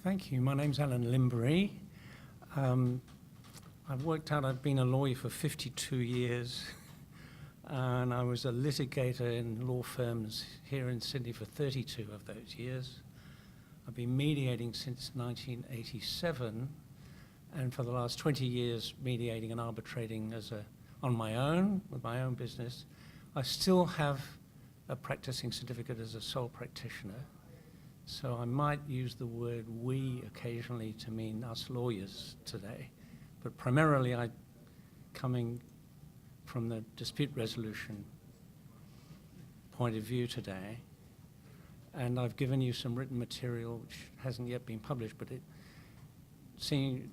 Thank you. My name's Alan Limbury. I've been a lawyer for 52 years, and I was a litigator in law firms here in Sydney for 32 of those years. I've been mediating since 1987, and for the last 20 years mediating and arbitrating on my own, with my own business. I still have a practicing certificate as a sole practitioner, so I might use the word we occasionally to mean us lawyers today, but primarily I'm coming from the dispute resolution point of view today, and I've given you some written material which hasn't yet been published, but it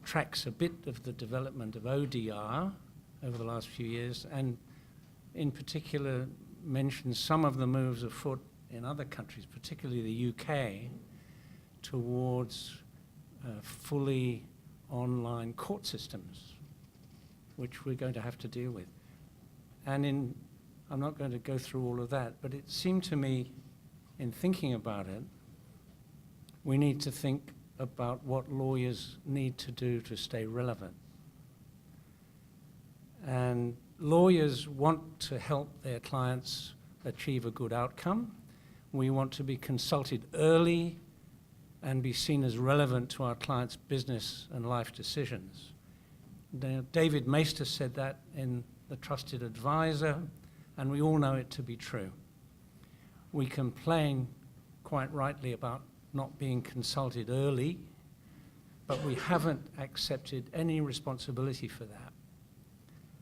tracks a bit of the development of ODR over the last few years, and in particular mentions some of the moves afoot in other countries, particularly the UK, towards fully online court systems, which we're going to have to deal with. And I'm not going to go through all of that, but it seemed to me, in thinking about it, we need to think about what lawyers need to do to stay relevant. And lawyers want to help their clients achieve a good outcome. We want to be consulted early and be seen as relevant to our clients' business and life decisions. Now, David Maister said that in The Trusted Advisor, and we all know it to be true. We complain quite rightly about not being consulted early, but we haven't accepted any responsibility for that.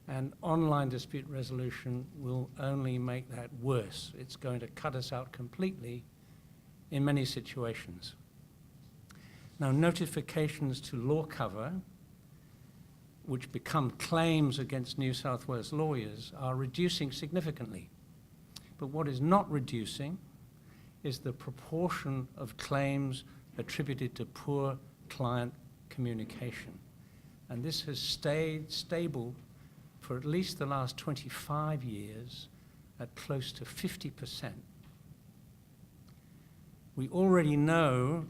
And online dispute resolution will only make that worse. It's going to cut us out completely in many situations. Now, notifications to law cover, which become claims against New South Wales lawyers, are reducing significantly. But what is not reducing is the proportion of claims attributed to poor client communication. And this has stayed stable for at least the last 25 years at close to 50%. We already know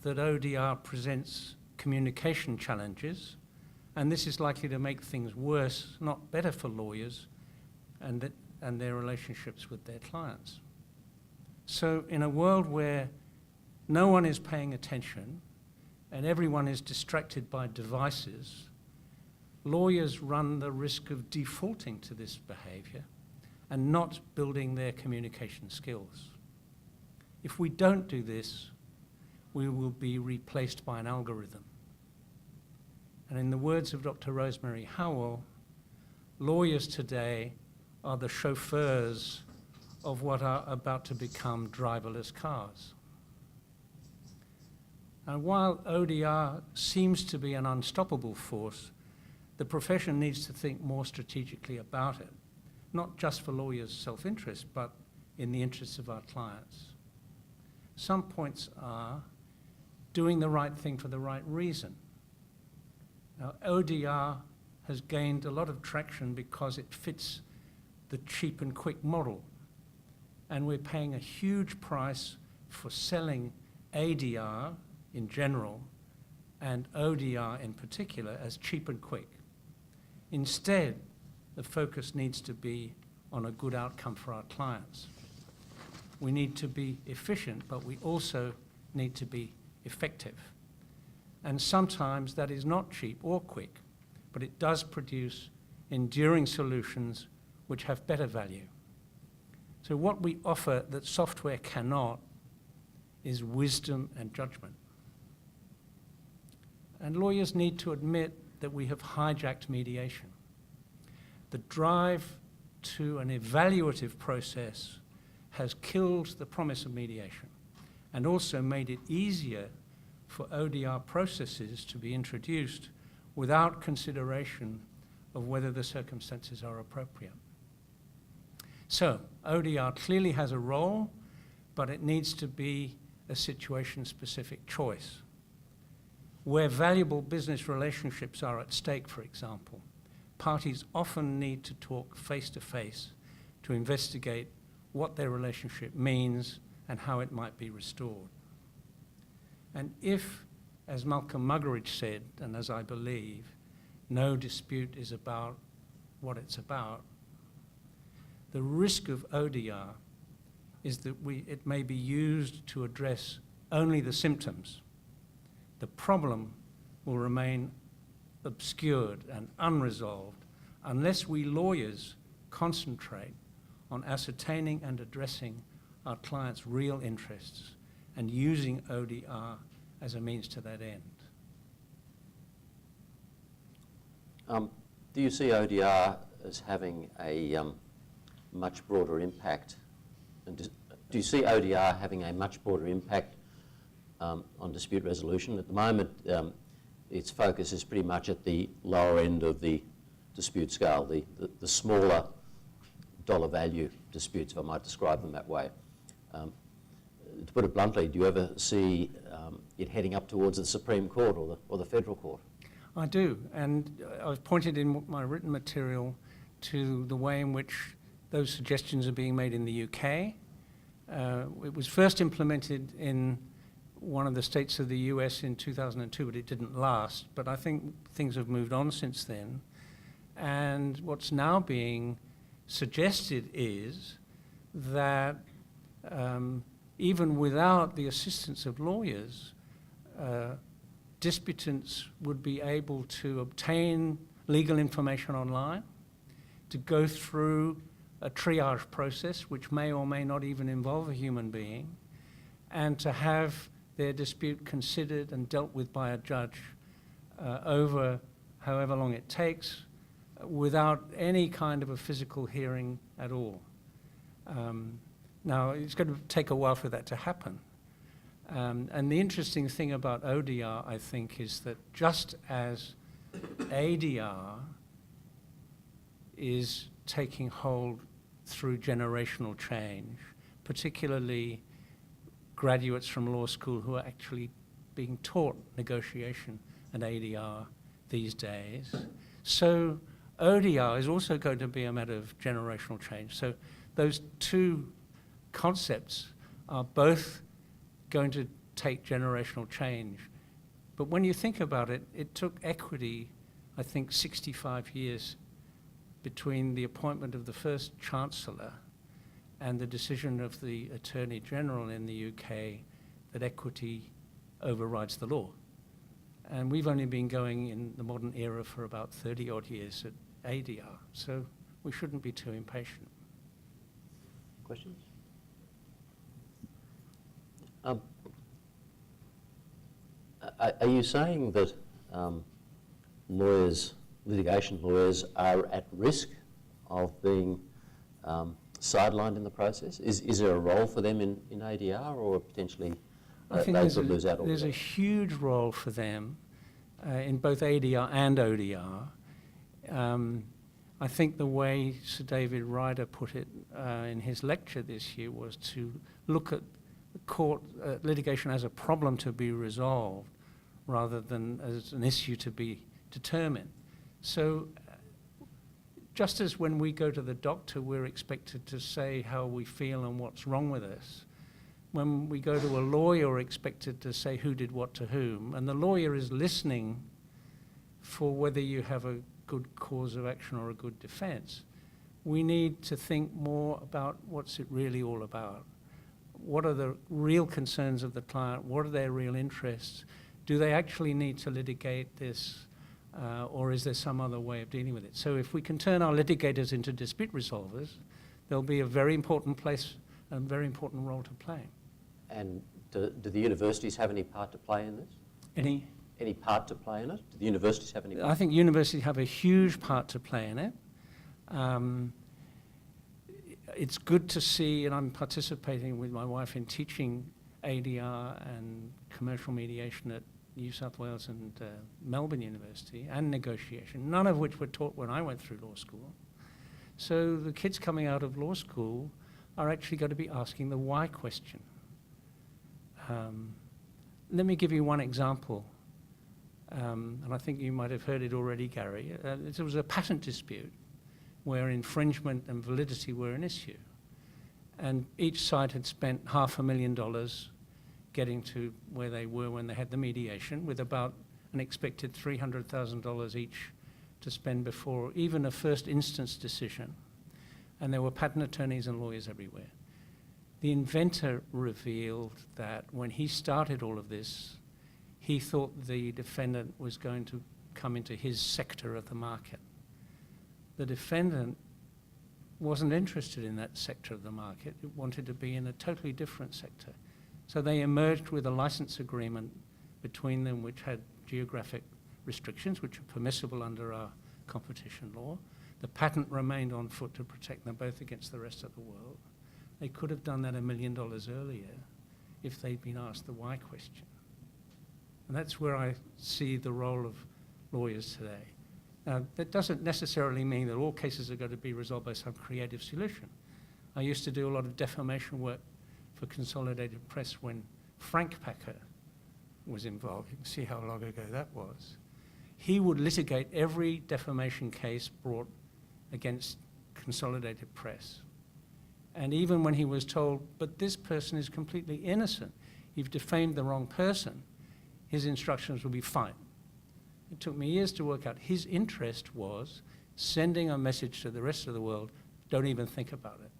that ODR presents communication challenges, and this is likely to make things worse, not better for lawyers and their relationships with their clients. So in a world where no one is paying attention and everyone is distracted by devices, lawyers run the risk of defaulting to this behavior and not building their communication skills. If we don't do this, we will be replaced by an algorithm. And in the words of Dr. Rosemary Howell, lawyers today are the chauffeurs of what are about to become driverless cars. And while ODR seems to be an unstoppable force, the profession needs to think more strategically about it, not just for lawyers' self-interest, but in the interests of our clients. Some points are doing the right thing for the right reason. Now, ODR has gained a lot of traction because it fits the cheap and quick model, and we're paying a huge price for selling ADR in general and ODR in particular as cheap and quick. Instead, the focus needs to be on a good outcome for our clients. We need to be efficient, but we also need to be effective. And sometimes that is not cheap or quick, but it does produce enduring solutions which have better value. So what we offer that software cannot is wisdom and judgment. And lawyers need to admit that we have hijacked mediation. The drive to an evaluative process has killed the promise of mediation and also made it easier for ODR processes to be introduced without consideration of whether the circumstances are appropriate. So ODR clearly has a role, but it needs to be a situation-specific choice. Where valuable business relationships are at stake, for example, parties often need to talk face-to-face to investigate what their relationship means and how it might be restored. And if, as Malcolm Muggeridge said, and as I believe, no dispute is about what it's about, the risk of ODR is that it may be used to address only the symptoms. The problem will remain obscured and unresolved unless we lawyers concentrate on ascertaining and addressing our clients' real interests and using ODR as a means to that end. Do you see ODR as having a much broader impact? And do you see ODR having a much broader impact on dispute resolution? At the moment, its focus is pretty much at the lower end of the dispute scale, the smaller dollar value disputes, if I might describe them that way. To put it bluntly, do you ever see it heading up towards the Supreme Court or the Federal Court? I do, and I've pointed in my written material to the way in which those suggestions are being made in the UK. It was first implemented in one of the states of the US in 2002, but it didn't last. But I think things have moved on since then. And what's now being suggested is that even without the assistance of lawyers, disputants would be able to obtain legal information online, to go through a triage process, which may or may not even involve a human being, and to have their dispute considered and dealt with by a judge over however long it takes, without any kind of a physical hearing at all. Now, it's going to take a while for that to happen. And the interesting thing about ODR, I think, is that just as ADR is taking hold through generational change, particularly graduates from law school who are actually being taught negotiation and ADR these days, so ODR is also going to be a matter of generational change. So those two concepts are both going to take generational change. But when you think about it, it took equity, I think, 65 years between the appointment of the first Chancellor and the decision of the Attorney General in the UK that equity overrides the law. And we've only been going in the modern era for about 30 odd years at ADR, so we shouldn't be too impatient. Questions? Are you saying that litigation lawyers are at risk of being sidelined in the process? Is there a role for them in ADR, or potentially I think they could lose out altogether? There's a huge role for them in both ADR and ODR. I think the way Sir David Ryder put it in his lecture this year was to look at the court litigation as a problem to be resolved rather than as an issue to be determined. So just as when we go to the doctor, we're expected to say how we feel and what's wrong with us, when we go to a lawyer, we're expected to say who did what to whom, and the lawyer is listening for whether you have a good cause of action or a good defense. We need to think more about what's it really all about. What are the real concerns of the client? What are their real interests? Do they actually need to litigate this, or is there some other way of dealing with it? So if we can turn our litigators into dispute resolvers, there'll be a very important place and very important role to play. And do the universities have any part to play in this? Any part to play in it? Do the universities have any part? I think universities have a huge part to play in it. It's good to see, and I'm participating with my wife in teaching ADR and commercial mediation at New South Wales and Melbourne University, and negotiation, none of which were taught when I went through law school. So the kids coming out of law school are actually going to be asking the why question. Let me give you one example, and I think you might have heard it already, Gary. There was a patent dispute where infringement and validity were an issue. And each side had spent $500,000 getting to where they were when they had the mediation, with about an expected $300,000 each to spend before even a first instance decision. And there were patent attorneys and lawyers everywhere. The inventor revealed that when he started all of this, he thought the defendant was going to come into his sector of the market. The defendant wasn't interested in that sector of the market. It wanted to be in a totally different sector. So they emerged with a license agreement between them which had geographic restrictions, which are permissible under our competition law. The patent remained on foot to protect them both against the rest of the world. They could have done that $1 million earlier if they'd been asked the why question. And that's where I see the role of lawyers today. Now, that doesn't necessarily mean that all cases are going to be resolved by some creative solution. I used to do a lot of defamation work for Consolidated Press when Frank Packer was involved. You can see how long ago that was. He would litigate every defamation case brought against Consolidated Press. And even when he was told, but this person is completely innocent, you've defamed the wrong person, his instructions would be fine. It took me years to work out his interest was sending a message to the rest of the world, don't even think about it.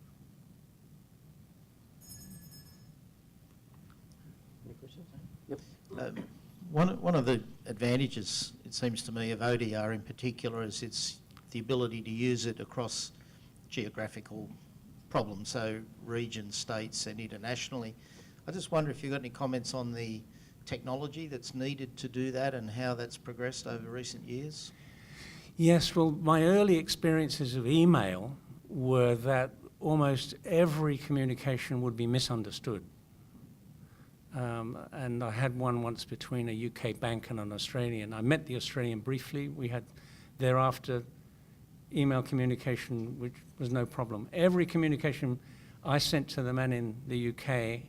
Any questions? Yep. One of the advantages, it seems to me, of ODR in particular is it's the ability to use it across geographical problems, so regions, states and internationally. I just wonder if you've got any comments on the technology that's needed to do that and how that's progressed over recent years? Yes, well, my early experiences of email were that almost every communication would be misunderstood. And I had one once between a UK bank and an Australian. I met the Australian briefly. We had thereafter email communication, which was no problem. Every communication I sent to the man in the UK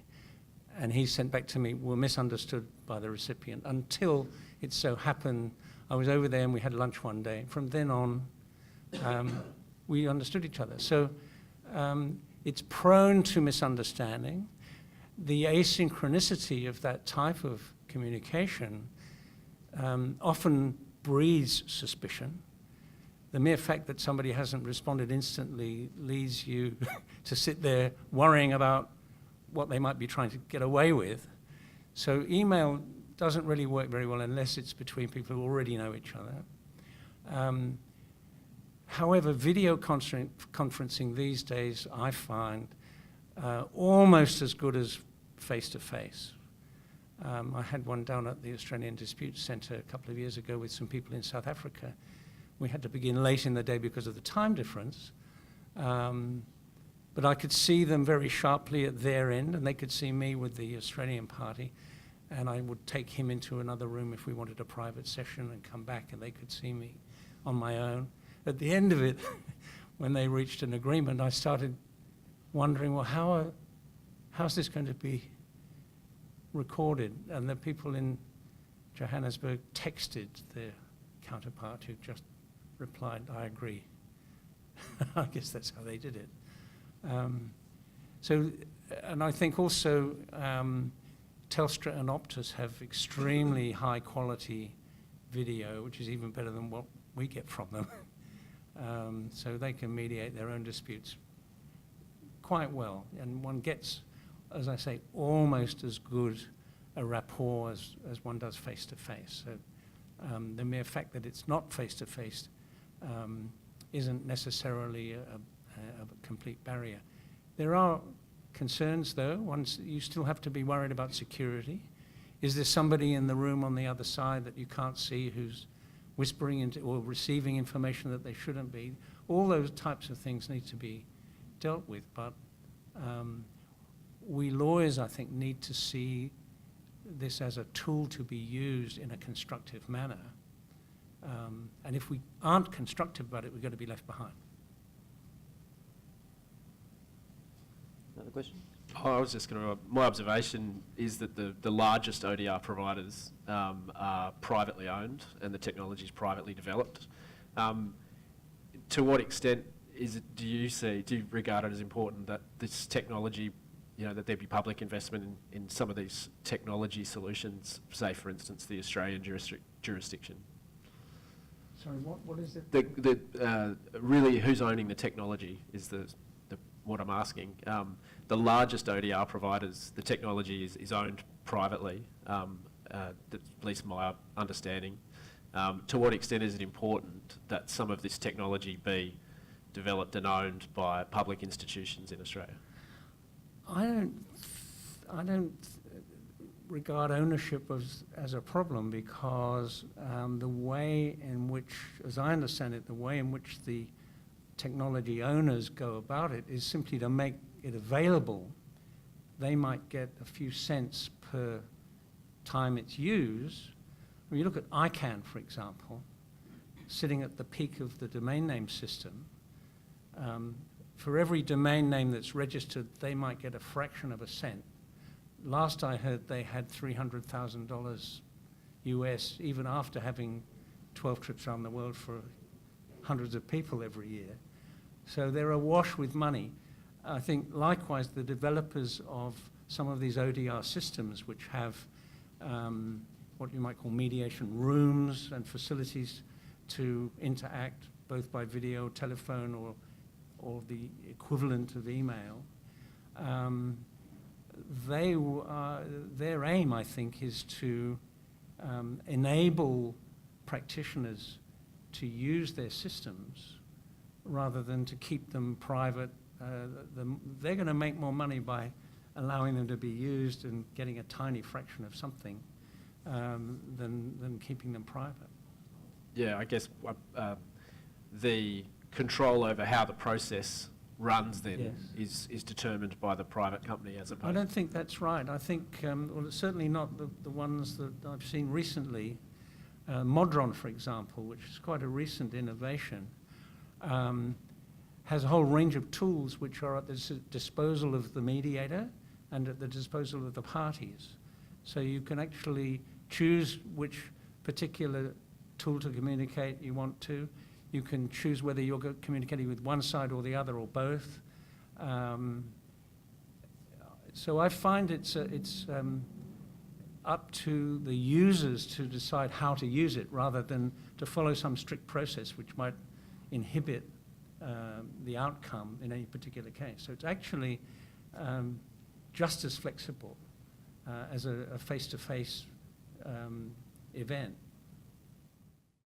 and he sent back to me were misunderstood by the recipient until it so happened I was over there and we had lunch one day. From then on, we understood each other. So it's prone to misunderstanding. The asynchronicity of that type of communication often breeds suspicion. The mere fact that somebody hasn't responded instantly leads you to sit there worrying about what they might be trying to get away with. So email doesn't really work very well unless it's between people who already know each other. However, video conferencing these days, I find, almost as good as face-to-face. I had one down at the Australian Disputes Centre a couple of years ago with some people in South Africa. We had to begin late in the day because of the time difference. But I could see them very sharply at their end, and they could see me with the Australian party, and I would take him into another room if we wanted a private session and come back, and they could see me on my own. At the end of it, when they reached an agreement, I started wondering, well, how's this going to be recorded? And the people in Johannesburg texted their counterpart, who just replied, I agree. I guess that's how they did it. And I think also Telstra and Optus have extremely high quality video, which is even better than what we get from them. So they can mediate their own disputes quite well. And one gets, as I say, almost as good a rapport as one does face-to-face. So the mere fact that it's not face-to-face isn't necessarily a complete barrier. There are concerns, though. You still have to be worried about security. Is there somebody in the room on the other side that you can't see who's whispering into or receiving information that they shouldn't be? All those types of things need to be dealt with, but we lawyers, I think, need to see this as a tool to be used in a constructive manner. And if we aren't constructive about it, we're going to be left behind. Another question? I was just going to, my observation is that the largest ODR providers are privately owned and the technology is privately developed. To what extent do you regard it as important that this technology that there be public investment in some of these technology solutions, say, for instance, the Australian jurisdiction. Sorry, what is it? Really, who's owning the technology is what I'm asking. The largest ODR providers, the technology is owned privately, that's at least my understanding. To what extent is it important that some of this technology be developed and owned by public institutions in Australia? I don't regard ownership as a problem, because the way in which, as I understand it, the way in which the technology owners go about it is simply to make it available. They might get a few cents per time it's used. When you look at ICANN, for example, sitting at the peak of the domain name system, for every domain name that's registered, they might get a fraction of a cent. Last I heard, they had $300,000 US, even after having 12 trips around the world for hundreds of people every year. So they're awash with money. I think likewise the developers of some of these ODR systems, which have what you might call mediation rooms and facilities to interact both by video, telephone, or the equivalent of email, their aim, I think, is to enable practitioners to use their systems rather than to keep them private. They're going to make more money by allowing them to be used and getting a tiny fraction of something than keeping them private. Yeah, I guess the control over how the process runs then is determined by the private company as opposed. I don't think that's right. I think, well, it's certainly not the ones that I've seen recently. Modron, for example, which is quite a recent innovation, has a whole range of tools which are at the disposal of the mediator and at the disposal of the parties. So you can actually choose which particular tool to communicate you want to. You can choose whether you're communicating with one side or the other or both. So I find it's up to the users to decide how to use it rather than to follow some strict process which might inhibit the outcome in any particular case. So it's actually just as flexible as a face-to-face event.